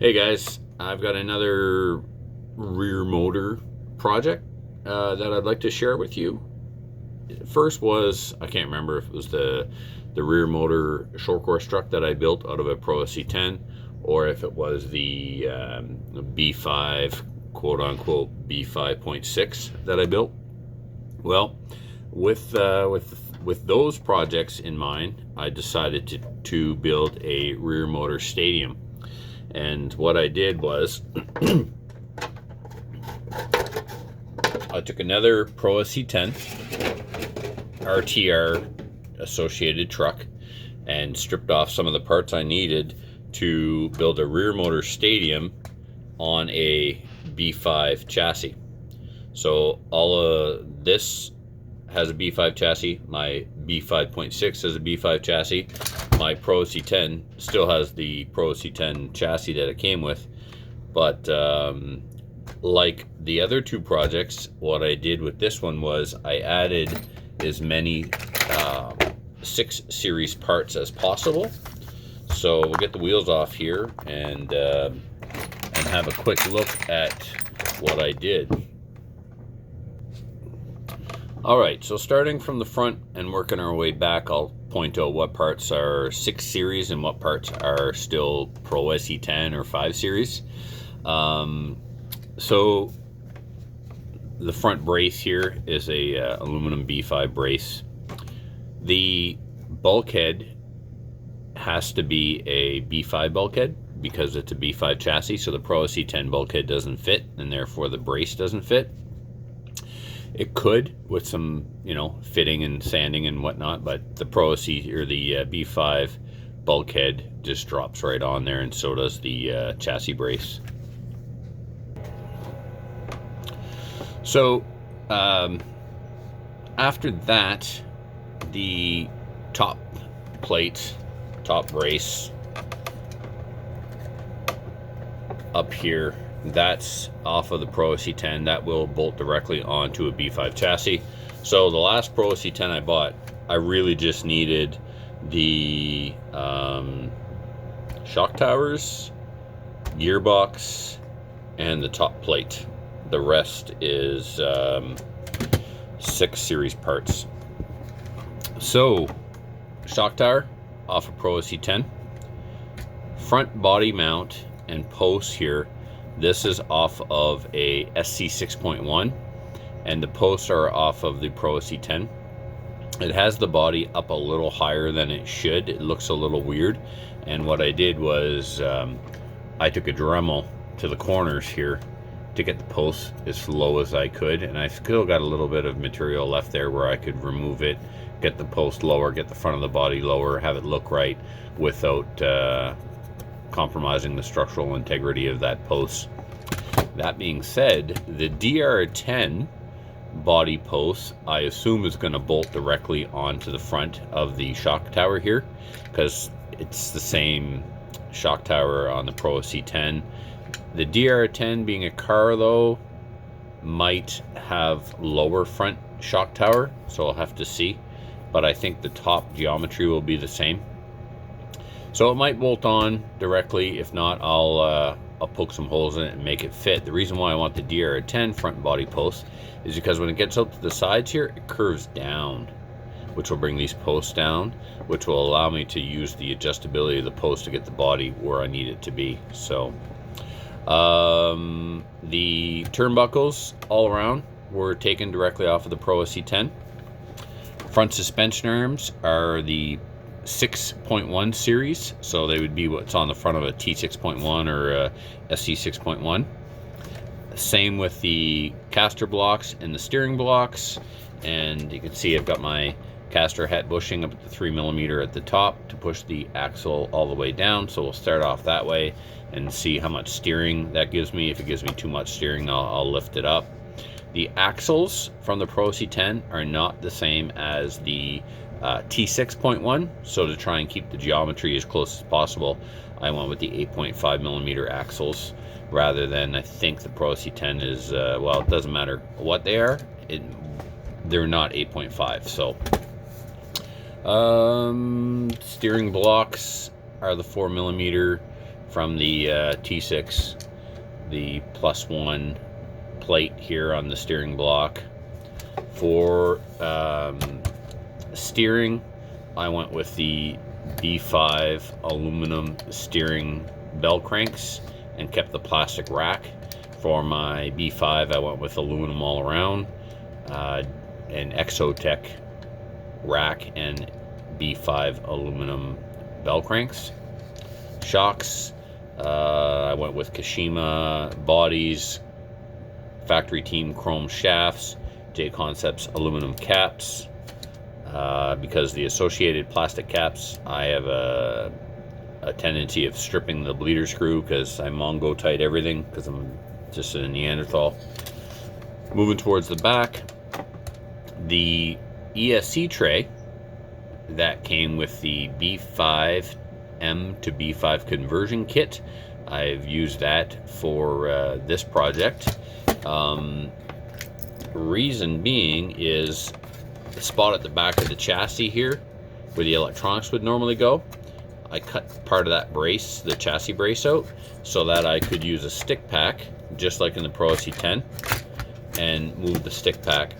Hey guys, I've got another rear motor project that I'd like to share with you. First was, I can't remember if it was the rear motor short course truck that I built out of a Pro SC10, or if it was the B5, quote unquote B5.6 that I built. Well, with those projects in mind, I decided to build a rear motor stadium. And what I did was I took another Pro SC10 RTR Associated truck and stripped off some of the parts I needed to build a rear motor stadium on a B5 chassis. So all of this has a B5 chassis. My B5.6 has a B5 chassis. My Pro SC10 still has the Pro SC10 chassis that it came with. But like the other two projects, what I did with this one was I added as many 6 series parts as possible. So we'll get the wheels off here and have a quick look at what I did. Alright, so starting from the front and working our way back, I'll point out what parts are 6 series and what parts are still Pro SC10 or 5 series. So the front brace here is a aluminum B5 brace. The bulkhead has to be a B5 bulkhead because it's a B5 chassis, so the Pro SC10 bulkhead doesn't fit, and therefore the brace doesn't fit. It could with some, fitting and sanding and whatnot, but the Pro SC or the B5 bulkhead just drops right on there, and so does the chassis brace. So after that, the top plate, top brace up here, that's off of the Pro SC10. That will bolt directly onto a B5 chassis. So the last Pro SC10 I bought, I really just needed the shock towers, gearbox, and the top plate. The rest is 6 series parts. So shock tower off of Pro SC10, front body mount and posts here. This is off of a SC 6.1, and the posts are off of the Pro SC10. It has the body up a little higher than it should. It looks a little weird, and what I did was I took a Dremel to the corners here to get the posts as low as I could, and I still got a little bit of material left there where I could remove it, get the post lower, get the front of the body lower, have it look right without compromising the structural integrity of that post. That being said, the DR10 body post I assume is going to bolt directly onto the front of the shock tower here, because it's the same shock tower on the Pro SC10. The DR10 being a car though might have lower front shock tower, so I'll have to see, but I think the top geometry will be the same. So it might bolt on directly. If not, I'll poke some holes in it and make it fit. The reason why I want the DR10 front body post is because when it gets out to the sides here, it curves down, which will bring these posts down, which will allow me to use the adjustability of the post to get the body where I need it to be. So the turnbuckles all around were taken directly off of the Pro SC10. Front suspension arms are the 6.1 series, so they would be what's on the front of a T6.1 or a SC 6.1. Same with the caster blocks and the steering blocks, and you can see I've got my caster head bushing up at the 3mm at the top to push the axle all the way down. So we'll start off that way and see how much steering that gives me. If it gives me too much steering, I'll lift it up. The axles from the Pro SC10 are not the same as the T6.1, so to try and keep the geometry as close as possible, I went with the 8.5mm axles rather than, I think the Pro SC10 is, well, it doesn't matter what they are, they're not 8.5. So steering blocks are the 4mm from the T6, the +1 plate here on the steering block. For steering, I went with the B5 aluminum steering bell cranks and kept the plastic rack. For my B5, I went with aluminum all around, an Exotech rack and B5 aluminum bell cranks. Shocks, I went with Kashima bodies, factory team chrome shafts, J Concepts aluminum caps. Because the Associated plastic caps, I have a tendency of stripping the bleeder screw because I Mongo tight everything because I'm just a Neanderthal. Moving towards the back, the ESC tray that came with the B5M to B5 conversion kit. I've used that for this project. Reason being is the spot at the back of the chassis here where the electronics would normally go. I cut part of that brace, the chassis brace, out so that I could use a stick pack just like in the Pro SC10 and move the stick pack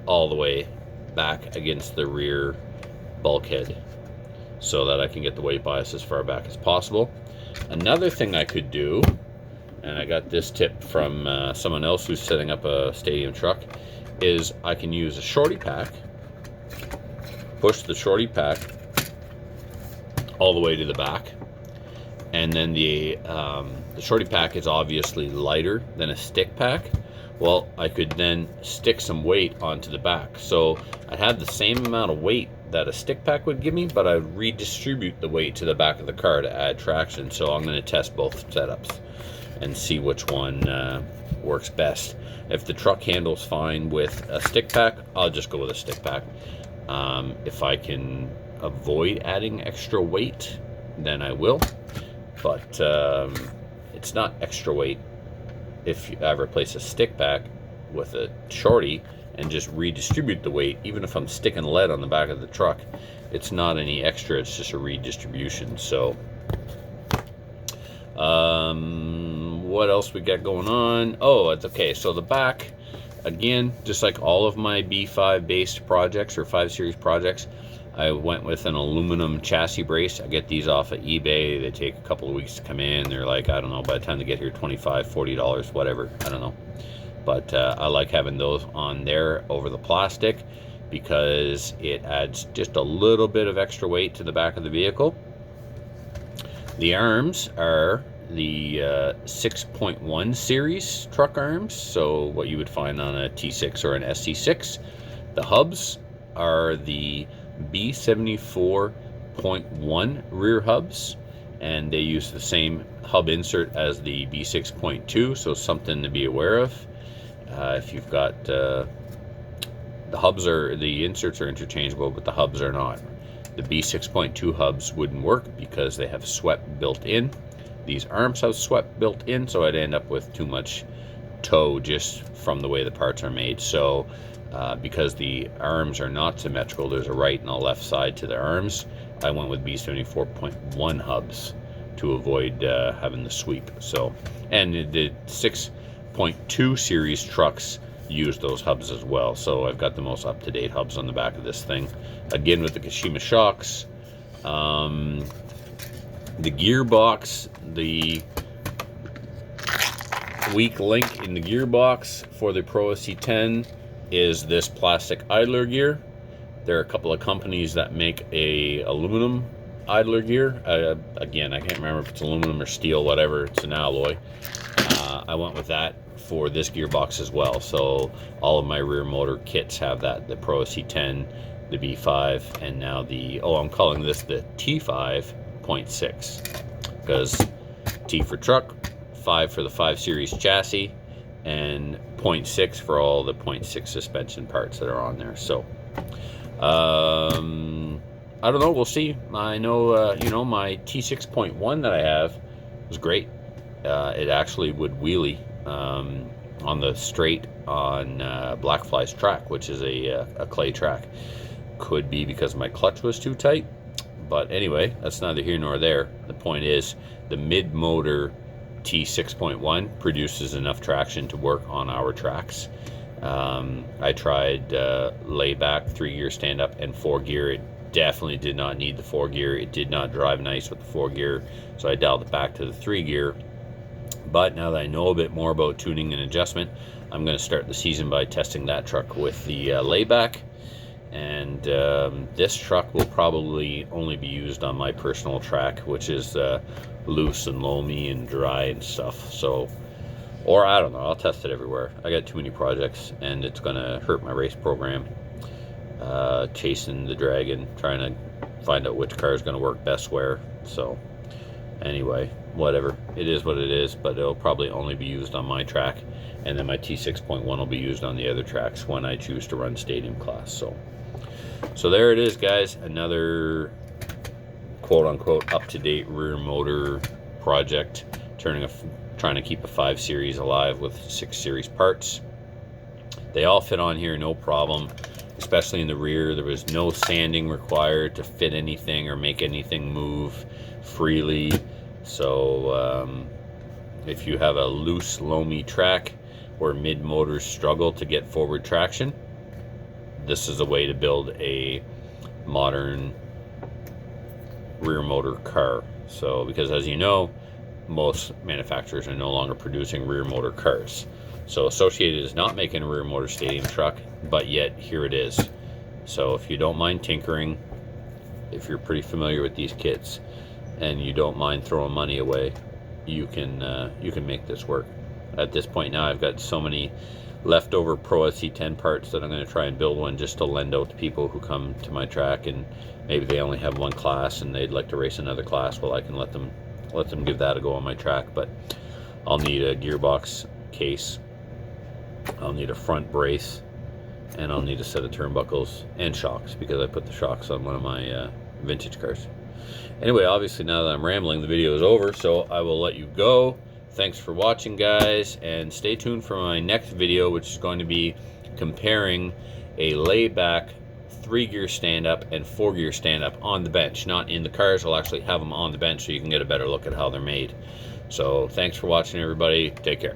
all the way back against the rear bulkhead so that I can get the weight bias as far back as possible. Another thing I could do, and I got this tip from someone else who's setting up a stadium truck, is I can use a shorty pack, push the shorty pack all the way to the back, and then the shorty pack is obviously lighter than a stick pack. Well, I could then stick some weight onto the back, so I'd have the same amount of weight that a stick pack would give me, but I'd redistribute the weight to the back of the car to add traction. So I'm going to test both setups and see which one works best. If the truck handles fine with a stick pack, I'll just go with a stick pack. If I can avoid adding extra weight, then I will. But it's not extra weight if I replace a stick pack with a shorty and just redistribute the weight. Even if I'm sticking lead on the back of the truck, it's not any extra, it's just a redistribution. So what else we got going on? Oh, it's okay. So the back, again, just like all of my B5 based projects or 5 Series projects, I went with an aluminum chassis brace. I get these off of eBay. They take a couple of weeks to come in. They're like, I don't know, by the time they get here, $25, $40, whatever. I don't know. But I like having those on there over the plastic because it adds just a little bit of extra weight to the back of the vehicle. The arms are the 6.1 series truck arms, so what you would find on a T6 or an SC6. The hubs are the B74.1 rear hubs, and they use the same hub insert as the B6.2, so something to be aware of. If you've got the inserts are interchangeable, but the hubs are not. The B6.2 hubs wouldn't work because they have swept built in. These arms have swept built in, so I'd end up with too much toe just from the way the parts are made. So because the arms are not symmetrical, there's a right and a left side to the arms, I went with B74.1 hubs to avoid having the sweep. So, and the 6.2 series trucks use those hubs as well, so I've got the most up-to-date hubs on the back of this thing, again with the Kashima shocks. The gearbox, the weak link in the gearbox for the Pro SC10 is this plastic idler gear. There are a couple of companies that make a aluminum idler gear. Again, I can't remember if it's aluminum or steel, whatever, it's an alloy. I went with that for this gearbox as well, so all of my rear motor kits have that, the Pro SC10, the B5, and now the, I'm calling this the T5.6 because T for truck, 5 for the 5 Series chassis, and 0.6 for all the 0.6 suspension parts that are on there. So I don't know, we'll see. I know my T6.1 that I have was great. It actually would wheelie on the straight on Blackfly's track, which is a clay track. Could be because my clutch was too tight, but anyway, that's neither here nor there. The point is the mid-motor T6.1 produces enough traction to work on our tracks. I tried layback, 3-gear stand-up, and 4-gear. It definitely did not need the 4-gear. It did not drive nice with the 4-gear, so I dialed it back to the 3-gear. But now that I know a bit more about tuning and adjustment, I'm going to start the season by testing that truck with the layback. And this truck will probably only be used on my personal track, which is loose and loamy and dry and stuff. So, or I don't know, I'll test it everywhere. I got too many projects, and it's going to hurt my race program. Chasing the dragon, trying to find out which car is going to work best where. So anyway, whatever, it is what it is, but it'll probably only be used on my track, and then my T6.1 will be used on the other tracks when I choose to run stadium class. So there it is, guys, another quote-unquote up-to-date rear motor project, trying to keep a 5 series alive with 6 series parts. They all fit on here, no problem, especially in the rear. There was no sanding required to fit anything or make anything move freely. So if you have a loose, loamy track where mid-motors struggle to get forward traction, this is a way to build a modern rear motor car. So, because as you know, most manufacturers are no longer producing rear motor cars. So Associated is not making a rear motor stadium truck, but yet here it is. So if you don't mind tinkering, if you're pretty familiar with these kits, and you don't mind throwing money away, you can make this work. At this point now, I've got so many leftover Pro SC10 parts that I'm going to try and build one just to lend out to people who come to my track, and maybe they only have one class and they'd like to race another class. Well, I can let them give that a go on my track. But I'll need a gearbox case, I'll need a front brace, and I'll need a set of turnbuckles and shocks, because I put the shocks on one of my vintage cars. Anyway, obviously now that I'm rambling, the video is over, so I will let you go. Thanks for watching, guys, and stay tuned for my next video, which is going to be comparing a layback 3-gear stand-up and 4-gear stand-up on the bench. Not in the cars, I'll actually have them on the bench so you can get a better look at how they're made. So thanks for watching, everybody. Take care.